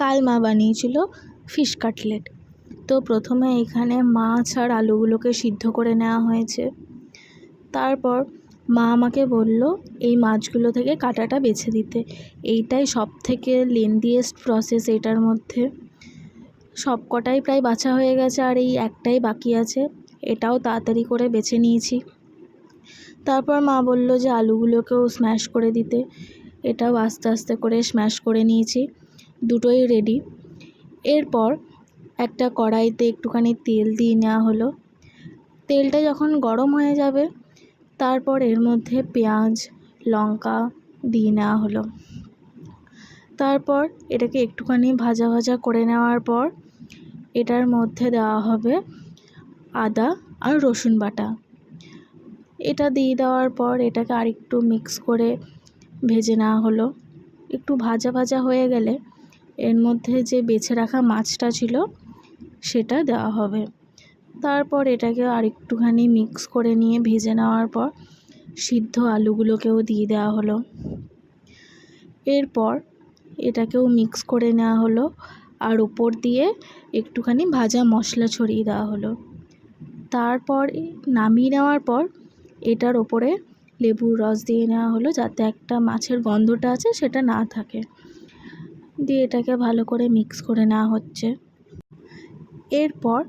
কাল মা বানিয়েছিল ফিশ কাটলেট। তো প্রথমে এখানে মাছ আর আলুগুলোকে সিদ্ধ করে নেওয়া হয়েছে। তারপর মা আমাকে বলল এই মাছগুলো থেকে কাঁটাটা বেছে দিতে। এইটাই সবথেকে লেন্দিয়েস্ট প্রসেস এটার মধ্যে। সব কটাই প্রায় বাছা হয়ে গেছে, আর এই একটাই বাকি আছে, এটাও তাড়াতাড়ি করে বেছে নিয়েছি। তারপর মা বলল যে আলুগুলোকেও স্ম্যাশ করে দিতে, এটাও আস্তে আস্তে করে স্ম্যাশ করে নিয়েছি, দুটোই রেডি। এরপর একটা কড়াইতে একটুখানি তেল দিয়ে নেওয়া হলো। তেলটা যখন গরম হয়ে যাবে তারপর এর মধ্যে পেঁয়াজ লঙ্কা দিয়ে নেওয়া হলো। তারপর এটাকে একটুখানি ভাজা ভাজা করে নেওয়ার পর এটার মধ্যে দেওয়া হবে আদা আর রসুন বাটা। এটা দিয়ে দেওয়ার পর এটাকে আরেকটু মিক্স করে ভেজে নেওয়া হলো। একটু ভাজা ভাজা হয়ে গেলে এর মধ্যে যে বেছে রাখা মাছটা ছিল সেটা দেওয়া হবে। তারপর এটাকে আরেকটুখানি মিক্স করে নিয়ে ভেজে নেওয়ার পর সিদ্ধ আলুগুলোকেও দিয়ে দেওয়া হলো। এরপর এটাকেও মিক্স করে নেওয়া হলো, আর উপর দিয়ে একটুখানি ভাজা মশলা ছড়িয়ে দেওয়া হলো। তারপর নামিয়ে নেওয়ার পর এটার ওপরে লেবুর রস দিয়ে নেওয়া হলো, যাতে একটা মাছের গন্ধটা আছে সেটা না থাকে। দিয়ে এটাকে ভালো করে মিক্স করে নেওয়া হচ্ছে। এরপর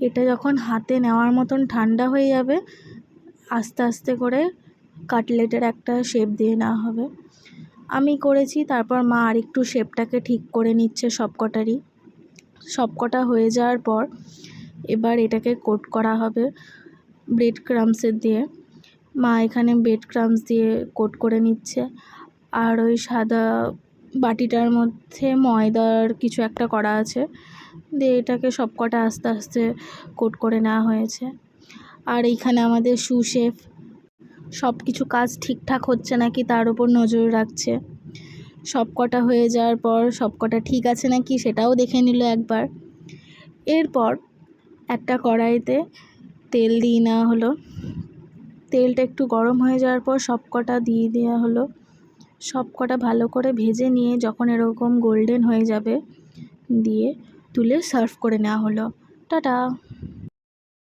এটা যখন হাতে নেওয়ার মতন ঠান্ডা হয়ে যাবে আস্তে আস্তে করে কাটলেটের একটা শেপ দিয়ে নেওয়া হবে। আমি করেছি, তারপর মা আরেকটু শেপটাকে ঠিক করে নিচ্ছে সবকটারই। সবকটা হয়ে যাওয়ার পর এবার এটাকে কোট করা হবে ব্রেড ক্রাম্বসের দিয়ে। মা এখানে ব্রেড ক্রাম্বস দিয়ে কোট করে নিচ্ছে, আর ওই সাদা বাটিটার মধ্যে ময়দার কিছু একটা করা আছে, দিয়ে এটাকে সবকটা আস্তে আস্তে কোট করে নেওয়া হয়েছে। আর এইখানে আমাদের সুশেফ সব কিছু কাজ ঠিকঠাক হচ্ছে নাকি তার উপর নজর রাখছে। সবকটা হয়ে যাওয়ার পর সবকটা ঠিক আছে নাকি সেটাও দেখে নিল একবার। এরপর একটা কড়াইতে তেল দিয়ে নেওয়া হলো। তেলটা একটু গরম হয়ে যাওয়ার পর সবকটা দিয়ে দেওয়া হলো। সবকটা ভালো করে ভেজে নিয়ে যখন এরকম গোল্ডেন হয়ে যাবে দিয়ে তুলে সার্ভ করে নেওয়া হলো। টাটা।